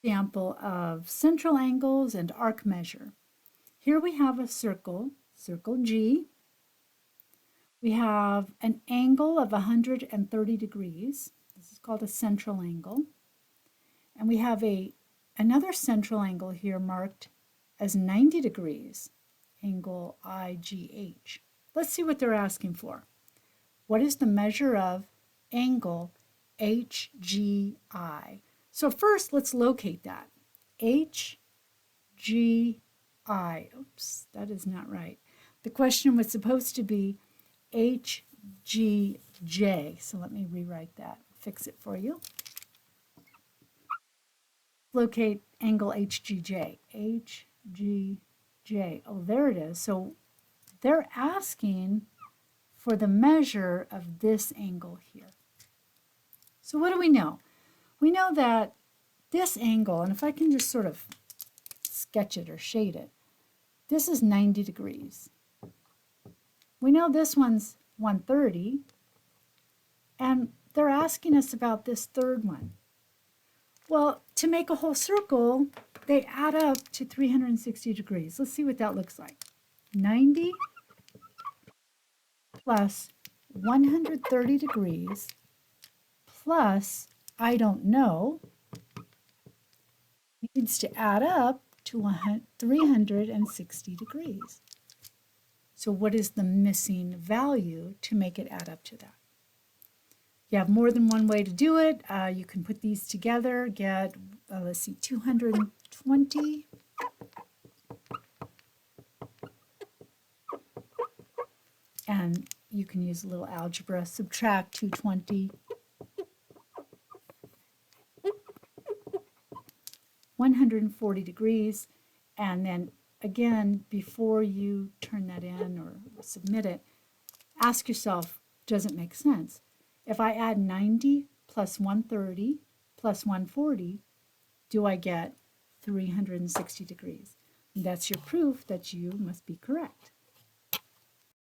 Example of central angles and arc measure. Here we have a circle, circle G. We have an angle of 130 degrees. This is called a central angle. And we have another central angle here marked as 90 degrees, angle IGH. Let's see what they're asking for. What is the measure of angle HGI? So first, let's locate that. HGI. Oops, that is not right. The question was supposed to be HGJ. So let me rewrite that, fix it for you. Locate angle HGJ. HGJ. Oh, there it is. So they're asking for the measure of this angle here. So what do we know? We know that this angle, and if I can just sort of sketch it or shade it, this is 90 degrees. We know this one's 130, and they're asking us about this third one. Well, to make a whole circle, they add up to 360 degrees. Let's see what that looks like. 90 plus 130 degrees plus I don't know needs to add up to 360 degrees. So what is the missing value to make it add up to that? You have more than one way to do it. You can put these together, get, let's see, 220. And you can use a little algebra, subtract 220. 140 degrees, and then again, before you turn that in or submit it, ask yourself, does it make sense? If I add 90 plus 130 plus 140, do I get 360 degrees? And that's your proof that you must be correct.